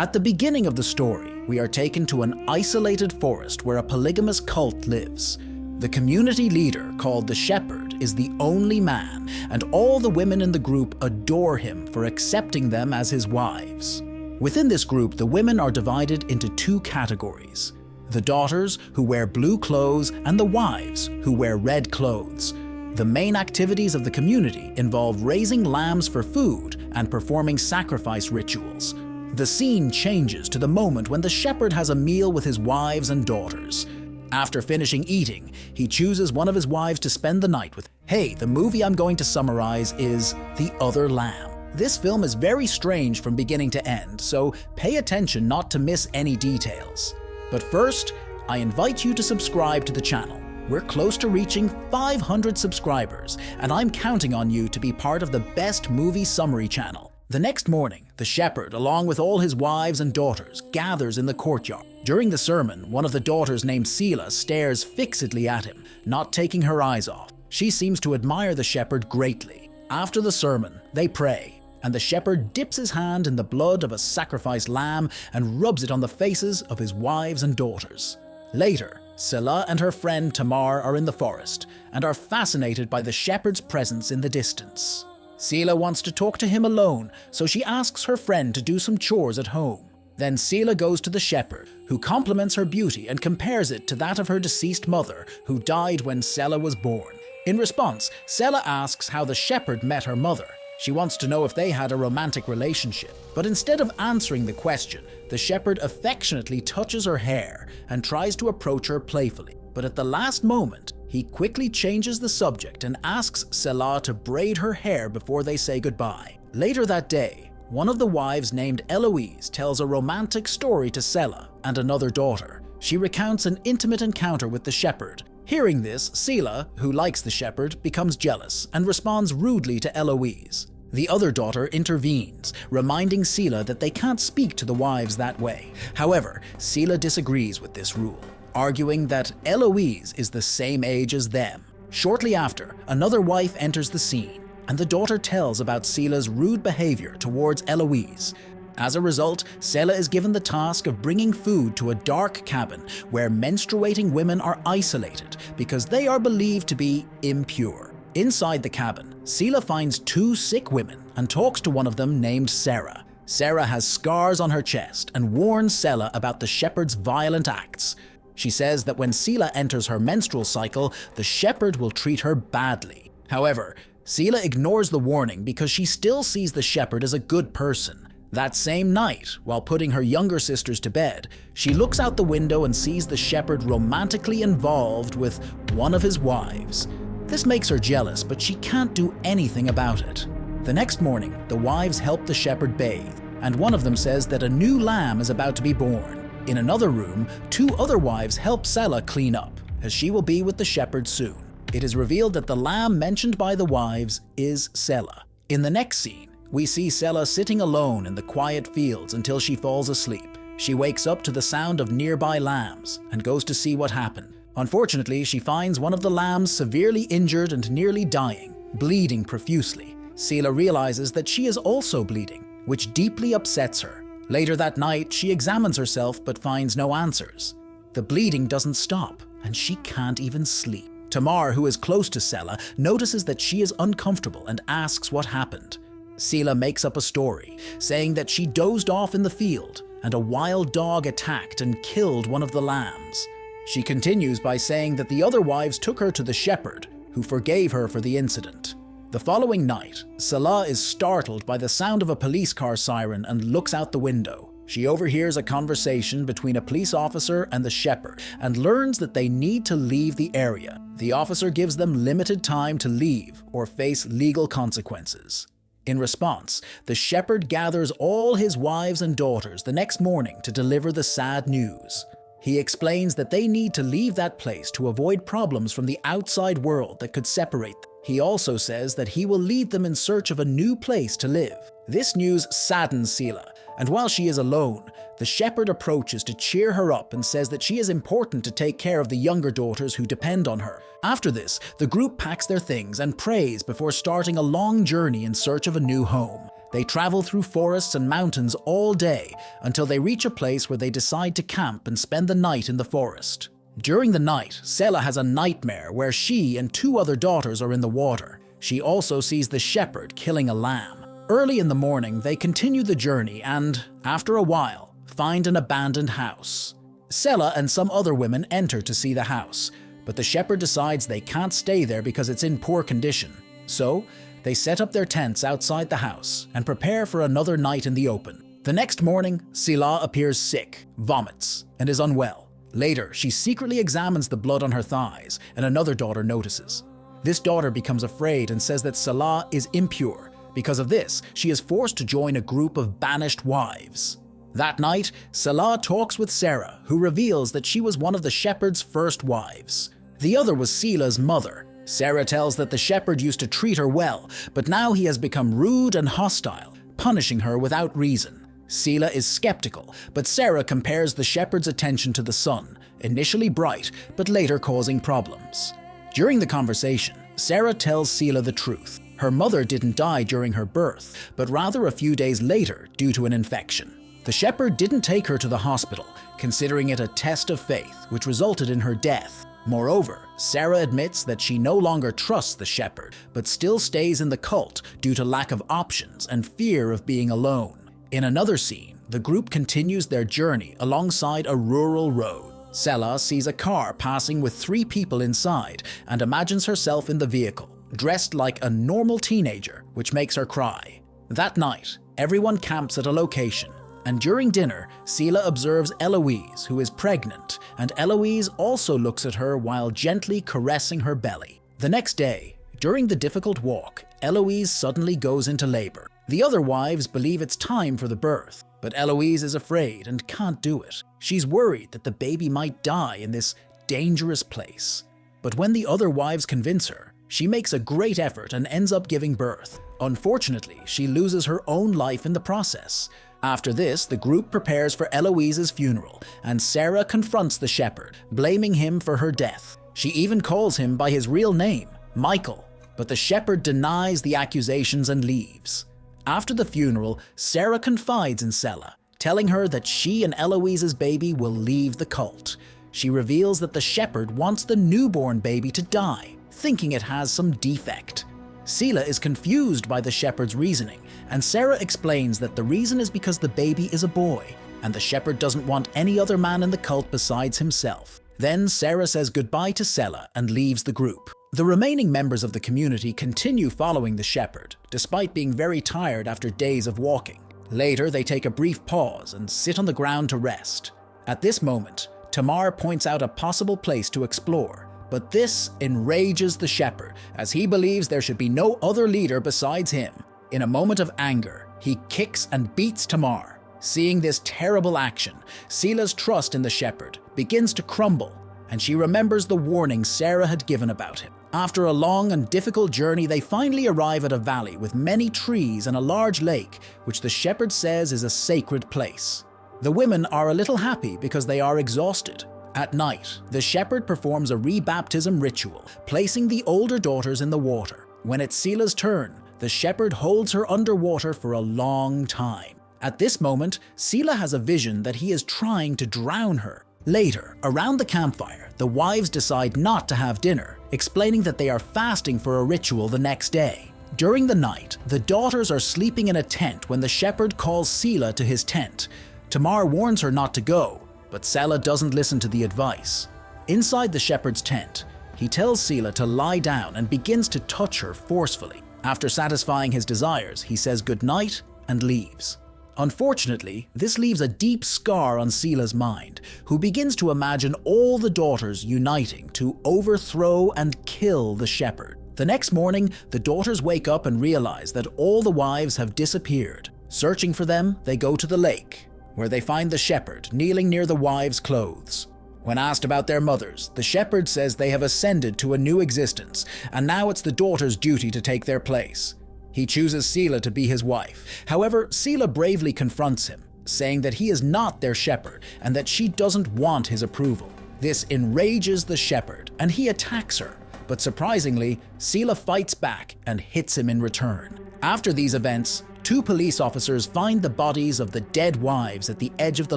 At the beginning of the story, we are taken to an isolated forest where a polygamous cult lives. The community leader, called the Shepherd, is the only man, and all the women in the group adore him for accepting them as his wives. Within this group, the women are divided into two categories: the daughters, who wear blue clothes, and the wives, who wear red clothes. The main activities of the community involve raising lambs for food and performing sacrifice rituals. The scene changes to the moment when the shepherd has a meal with his wives and daughters. After finishing eating, he chooses one of his wives to spend the night with. Hey, the movie I'm going to summarize is The Other Lamb. This film is very strange from beginning to end, so pay attention not to miss any details. But first, I invite you to subscribe to the channel. We're close to reaching 500 subscribers, and I'm counting on you to be part of the best movie summary channel. The next morning, the shepherd, along with all his wives and daughters, gathers in the courtyard. During the sermon, one of the daughters named Selah stares fixedly at him, not taking her eyes off. She seems to admire the shepherd greatly. After the sermon, they pray, and the shepherd dips his hand in the blood of a sacrificed lamb and rubs it on the faces of his wives and daughters. Later, Selah and her friend Tamar are in the forest and are fascinated by the shepherd's presence in the distance. Selah wants to talk to him alone, so she asks her friend to do some chores at home. Then Selah goes to the shepherd, who compliments her beauty and compares it to that of her deceased mother, who died when Selah was born. In response, Selah asks how the shepherd met her mother. She wants to know if they had a romantic relationship. But instead of answering the question, the shepherd affectionately touches her hair and tries to approach her playfully. But at the last moment, he quickly changes the subject and asks Selah to braid her hair before they say goodbye. Later that day, one of the wives named Eloise tells a romantic story to Selah and another daughter. She recounts an intimate encounter with the shepherd. Hearing this, Selah, who likes the shepherd, becomes jealous and responds rudely to Eloise. The other daughter intervenes, reminding Selah that they can't speak to the wives that way. However, Selah disagrees with this rule, arguing that Eloise is the same age as them. Shortly after, another wife enters the scene, and the daughter tells about Selah's rude behavior towards Eloise. As a result, Selah is given the task of bringing food to a dark cabin where menstruating women are isolated because they are believed to be impure. Inside the cabin, Selah finds two sick women and talks to one of them named Sarah. Sarah has scars on her chest and warns Selah about the shepherd's violent acts. She says that when Selah enters her menstrual cycle, the shepherd will treat her badly. However, Selah ignores the warning because she still sees the shepherd as a good person. That same night, while putting her younger sisters to bed, she looks out the window and sees the shepherd romantically involved with one of his wives. This makes her jealous, but she can't do anything about it. The next morning, the wives help the shepherd bathe, and one of them says that a new lamb is about to be born. In another room, two other wives help Selah clean up, as she will be with the shepherd soon. It is revealed that the lamb mentioned by the wives is Selah. In the next scene, we see Selah sitting alone in the quiet fields until she falls asleep. She wakes up to the sound of nearby lambs and goes to see what happened. Unfortunately, she finds one of the lambs severely injured and nearly dying, bleeding profusely. Selah realizes that she is also bleeding, which deeply upsets her. Later that night, she examines herself but finds no answers. The bleeding doesn't stop, and she can't even sleep. Tamar, who is close to Selah, notices that she is uncomfortable and asks what happened. Selah makes up a story, saying that she dozed off in the field and a wild dog attacked and killed one of the lambs. She continues by saying that the other wives took her to the shepherd, who forgave her for the incident. The following night, Selah is startled by the sound of a police car siren and looks out the window. She overhears a conversation between a police officer and the shepherd and learns that they need to leave the area. The officer gives them limited time to leave or face legal consequences. In response, the shepherd gathers all his wives and daughters the next morning to deliver the sad news. He explains that they need to leave that place to avoid problems from the outside world that could separate them. He also says that he will lead them in search of a new place to live. This news saddens Selah, and while she is alone, the shepherd approaches to cheer her up and says that she is important to take care of the younger daughters who depend on her. After this, the group packs their things and prays before starting a long journey in search of a new home. They travel through forests and mountains all day until they reach a place where they decide to camp and spend the night in the forest. During the night, Selah has a nightmare where she and 2 other daughters are in the water. She also sees the shepherd killing a lamb. Early in the morning, they continue the journey and, after a while, find an abandoned house. Selah and some other women enter to see the house, but the shepherd decides they can't stay there because it's in poor condition. So, they set up their tents outside the house and prepare for another night in the open. The next morning, Selah appears sick, vomits, and is unwell. Later, she secretly examines the blood on her thighs, and another daughter notices. This daughter becomes afraid and says that Selah is impure. Because of this, she is forced to join a group of banished wives. That night, Selah talks with Sarah, who reveals that she was one of the shepherd's first wives. The other was Selah's mother. Sarah tells that the shepherd used to treat her well, but now he has become rude and hostile, punishing her without reason. Selah is skeptical, but Sarah compares the shepherd's attention to the sun, initially bright, but later causing problems. During the conversation, Sarah tells Selah the truth. Her mother didn't die during her birth, but rather a few days later due to an infection. The shepherd didn't take her to the hospital, considering it a test of faith, which resulted in her death. Moreover, Sarah admits that she no longer trusts the shepherd, but still stays in the cult due to lack of options and fear of being alone. In another scene, the group continues their journey alongside a rural road. Selah sees a car passing with 3 people inside and imagines herself in the vehicle, dressed like a normal teenager, which makes her cry. That night, everyone camps at a location, and during dinner, Selah observes Eloise, who is pregnant, and Eloise also looks at her while gently caressing her belly. The next day, during the difficult walk, Eloise suddenly goes into labor. The other wives believe it's time for the birth, but Eloise is afraid and can't do it. She's worried that the baby might die in this dangerous place. But when the other wives convince her, she makes a great effort and ends up giving birth. Unfortunately, she loses her own life in the process. After this, the group prepares for Eloise's funeral, and Sarah confronts the shepherd, blaming him for her death. She even calls him by his real name, Michael, but the shepherd denies the accusations and leaves. After the funeral, Sarah confides in Selah, telling her that she and Eloise's baby will leave the cult. She reveals that the shepherd wants the newborn baby to die, thinking it has some defect. Selah is confused by the shepherd's reasoning, and Sarah explains that the reason is because the baby is a boy, and the shepherd doesn't want any other man in the cult besides himself. Then Sarah says goodbye to Selah and leaves the group. The remaining members of the community continue following the shepherd, despite being very tired after days of walking. Later, they take a brief pause and sit on the ground to rest. At this moment, Tamar points out a possible place to explore, but this enrages the shepherd, as he believes there should be no other leader besides him. In a moment of anger, he kicks and beats Tamar. Seeing this terrible action, Selah's trust in the shepherd begins to crumble, and she remembers the warning Sarah had given about him. After a long and difficult journey, they finally arrive at a valley with many trees and a large lake, which the shepherd says is a sacred place. The women are a little happy because they are exhausted. At night, the shepherd performs a rebaptism ritual, placing the older daughters in the water. When it's Selah's turn, the shepherd holds her underwater for a long time. At this moment, Selah has a vision that he is trying to drown her. Later, around the campfire, the wives decide not to have dinner, explaining that they are fasting for a ritual the next day. During the night, the daughters are sleeping in a tent when the shepherd calls Selah to his tent. Tamar warns her not to go, but Selah doesn't listen to the advice. Inside the shepherd's tent, he tells Selah to lie down and begins to touch her forcefully. After satisfying his desires, he says goodnight and leaves. Unfortunately, this leaves a deep scar on Selah's mind, who begins to imagine all the daughters uniting to overthrow and kill the shepherd. The next morning, the daughters wake up and realize that all the wives have disappeared. Searching for them, they go to the lake, where they find the shepherd kneeling near the wives' clothes. When asked about their mothers, the shepherd says they have ascended to a new existence, and now it's the daughters' duty to take their place. He chooses Selah to be his wife. However, Selah bravely confronts him, saying that he is not their shepherd and that she doesn't want his approval. This enrages the shepherd, and he attacks her. But surprisingly, Selah fights back and hits him in return. After these events, Two police officers find the bodies of the dead wives at the edge of the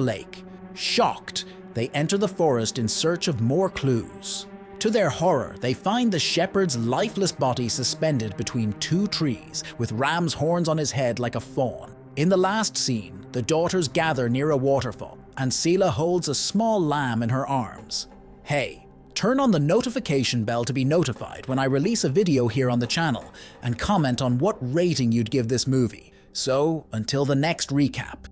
lake. Shocked, they enter the forest in search of more clues. To their horror, they find the shepherd's lifeless body suspended between two trees, with ram's horns on his head like a fawn. In the last scene, the daughters gather near a waterfall, and Selah holds a small lamb in her arms. Hey, turn on the notification bell to be notified when I release a video here on the channel, and comment on what rating you'd give this movie. So, until the next recap.